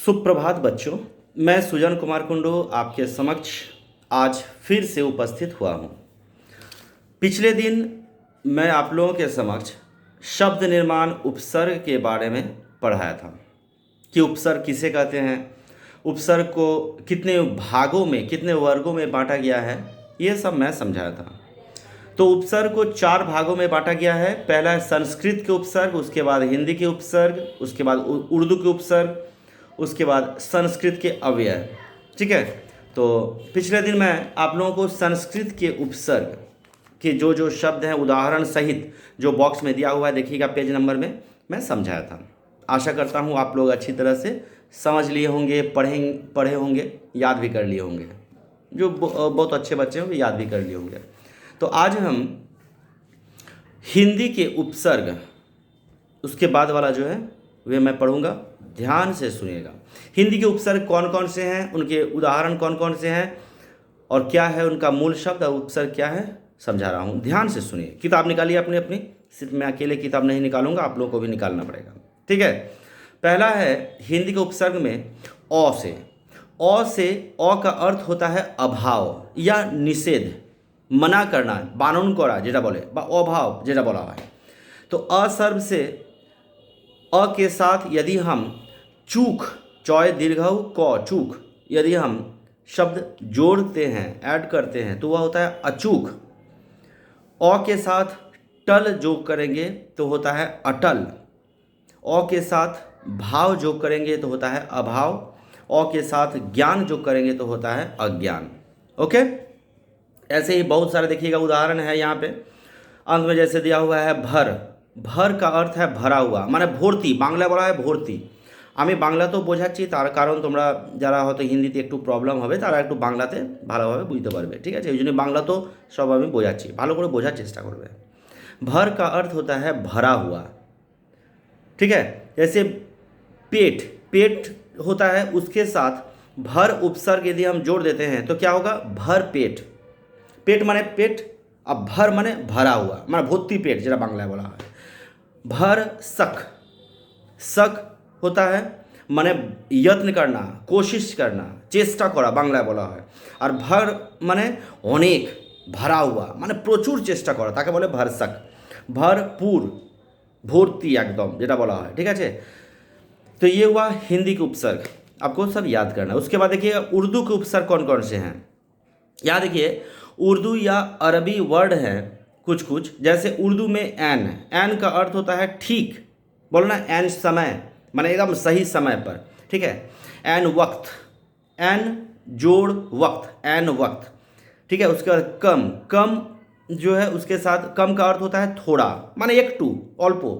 सुप्रभात बच्चों। मैं सुजन कुमार कुंडू आपके समक्ष आज फिर से उपस्थित हुआ हूँ। पिछले दिन मैं आप लोगों के समक्ष शब्द निर्माण उपसर्ग के बारे में पढ़ाया था कि उपसर्ग किसे कहते हैं, उपसर्ग को कितने भागों में कितने वर्गों में बांटा गया है, ये सब मैं समझाया था। तो उपसर्ग को 4 भागों में बांटा गया है। पहला है संस्कृत के उपसर्ग, उसके बाद हिंदी के उपसर्ग, उसके बाद उर्दू के उपसर्ग, उसके बाद संस्कृत के अव्यय। ठीक है। तो पिछले दिन मैं आप लोगों को संस्कृत के उपसर्ग के जो शब्द हैं उदाहरण सहित जो बॉक्स में दिया हुआ है, देखिएगा पेज नंबर में, मैं समझाया था। आशा करता हूँ आप लोग अच्छी तरह से समझ लिए होंगे, पढ़े होंगे, याद भी कर लिए होंगे। जो बहुत अच्छे बच्चे हैं वो याद भी कर लिए होंगे। तो आज हम हिंदी के उपसर्ग, उसके बाद वाला जो है वे मैं पढ़ूंगा, ध्यान से सुनिएगा। हिंदी के उपसर्ग कौन कौन से हैं, उनके उदाहरण कौन कौन से हैं और क्या है उनका मूल शब्द और उपसर्ग क्या है, समझा रहा हूँ। ध्यान से सुनिए। किताब निकालिए अपनी अपनी, सिर्फ मैं अकेले किताब नहीं निकालूंगा, आप लोगों को भी निकालना पड़ेगा। ठीक है। पहला है हिंदी के उपसर्ग में अ से। अ से अ का अर्थ होता है अभाव या निषेध, मना करना, बानन करा जेटा बोले बा अभाव जेटा बोला है। तो असर्व से अ के साथ यदि हम चूक, चौय दीर्घऊ क चूक, यदि हम शब्द जोड़ते हैं, ऐड करते हैं, तो वह होता है अचूक। अ के साथ टल जोग करेंगे तो होता है अटल। अ के साथ भाव जोग करेंगे तो होता है अभाव। अ के साथ ज्ञान जोग करेंगे तो होता है अज्ञान। ओके। ऐसे ही बहुत सारे देखिएगा उदाहरण है यहाँ पे। अंत में जैसे दिया हुआ है भर। भर का अर्थ है भरा हुआ, माने भर्ती, बांग्ला বলা হয় ভর্তি। আমি বাংলা তো বোঝাচ্ছি, তার কারণ তোমরা যারা হয়তো হিন্দিতে একটু প্রবলেম হবে তারা একটু বাংলাতে ভালোভাবে বুঝতে পারবে। ঠিক আছে, এই জন্য বাংলা তো সব আমি বোঝাচ্ছি, ভালো করে বোঝার চেষ্টা করবে। भर का अर्थ होता है भरा हुआ। ठीक है। जैसे पेट, पेट होता है, उसके साथ भर उपसर्ग यदि हम जोड़ देते हैं तो क्या होगा, भर पेट। पेट माने पेट, अब भर माने भरा हुआ, माने भर्ती पेट जेटा बांग्लाয় বলা হয়। भर सक, सक होता है माने यत्न करना, कोशिश करना, चेष्टा करा बांग्लाয় বলা হয়। আর भर माने অনেক, भरा हुआ माने প্রচুর চেষ্টা করা, তাকে বলে भरसक। भरपूर, भर्ती एकदम যেটা বলা হয়। ठीक है। तो ये हुआ हिंदी के उपसर्ग, आपको सब याद करना है। उसके बाद देखिए उर्दू के उपसर्ग कौन कौन से हैं। यहाँ देखिए उर्दू या अरबी वर्ड हैं कुछ कुछ। जैसे उर्दू में एन, एन का अर्थ होता है ठीक, बोलो ना एन समय, माने एकदम सही समय पर। ठीक है। एन वक्त, एन जोड़ वक्त, एन वक्त। ठीक है। उसके बाद कम, कम जो है उसके साथ कम का अर्थ होता है थोड़ा, माने एक टू, अल्पो।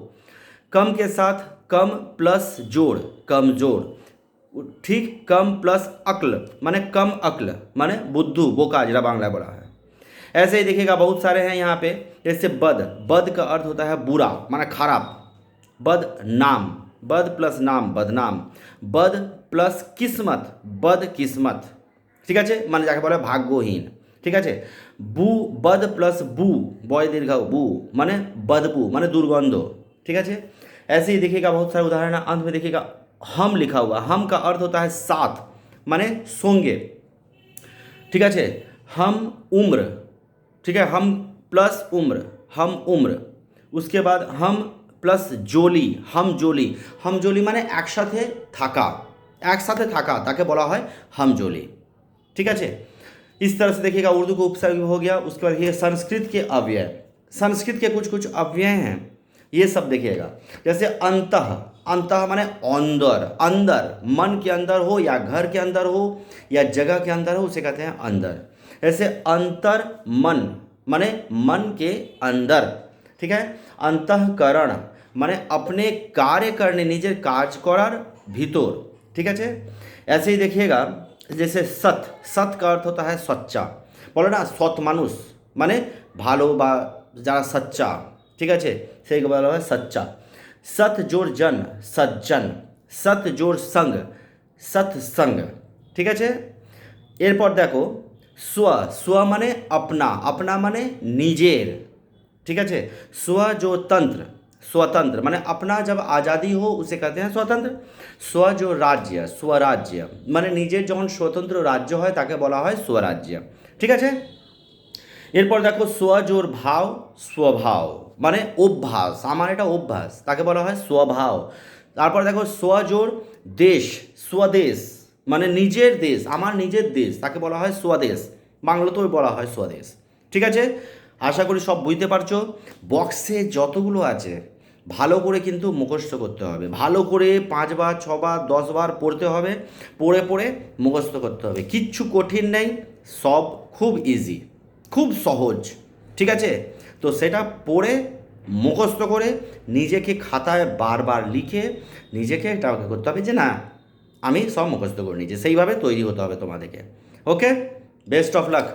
कम के साथ कम प्लस जोड़, कम जोड़। ठीक। कम प्लस अक्ल माने कम अक्ल, माने बुद्धू, बोका जरा बांग्ला बोला है। ऐसे ही देखिएगा बहुत सारे हैं यहाँ पे। जैसे बद, बद का अर्थ होता है बुरा, माने खराब। बद नाम, बद प्लस नाम बदनाम। बद प्लस किस्मत, बद किस्मत। ठीक है, माने जाके बोले भाग्यहीन। ठीक है। बू, बद प्लस बू, बय दीर्घ बू माने बदबू, माने दुर्गंध। ठीक है। ऐसे ही देखिएगा बहुत सारे उदाहरण। अंत में देखिएगा हम लिखा हुआ, हम का अर्थ होता है साथ, माने सोंगे। ठीक है। हम उम्र, ठीक है, हम प्लस उम्र, हम उम्र। उसके बाद हम प्लस जोली, हम जोली। हम जोली माने एक साथे थाका, एक साथे थाका, ताके बोला है हम जोली। ठीक है। इस तरह से देखिएगा उर्दू का उपसर्ग हो गया। उसके बाद देखिए संस्कृत के अव्यय, संस्कृत के कुछ कुछ अव्यय हैं, ये सब देखिएगा। जैसे अंतः, अंतः माने अंदर, अंदर, मन के अंदर हो या घर के अंदर हो या जगह के अंदर हो, उसे कहते हैं अंदर। जैसे अंतर मन माने मन के अंदर। ठीक है। अंतःकरण माने अपने कार्य करने, निजे काज करार भीतर। ठीक है। ऐसे ही देखिएगा जैसे सत, सत का अर्थ होता है सच्चा, बोलो ना सत मानुष माने भालो बा যারা सच्चा। ठीक है, সেই বলা হয় सच्चा। सत जोड़ जन, सज्जन। सत जोड़ संग, सत्संग। ठीक है। एरपर देखो स्व, स्व माने अपना, अपना माने निजेर। ठीक है। स्व जो तंत्र, स्वतंत्र माने अपना जब आज़ादी हो उसे कहते हैं स्वतंत्र। स्व जो राज्य स्वराज्य মানে নিজের যখন স্বতন্ত্র রাজ্য হয় তাকে বলা হয় স্বরাজ্য। ঠিক আছে, এরপর দেখো স্বজোর ভাও স্বভাব মানে অভ্যাস, আমার এটা অভ্যাস, তাকে বলা হয় স্বভাব। তারপর দেখো স্বজোর দেশ স্বদেশ মানে নিজের দেশ, আমার নিজের দেশ, তাকে বলা হয় স্বদেশ, বাংলাতেও বলা হয় স্বদেশ। ঠিক আছে, আশা করি সব বুঝতে পারছো। বক্সে যতগুলো আছে ভালো করে কিন্তু মুখস্থ করতে হবে, ভালো করে 5 বার 6 বার 10 বার পড়তে হবে, পড়ে পড়ে মুখস্থ করতে হবে, কিচ্ছু কঠিন নেই, সব খুব ইজি, খুব সহজ। ঠিক আছে, তো সেটা পড়ে মুখস্থ করে নিজেকে খাতায় বারবার লিখে নিজেকে এটা করতে হবে যে না আমি সব মুখস্থ করে নিয়েছি, সেইভাবে তৈরি হতে হবে তোমাদেরকে। ওকে, বেস্ট অফ লাক।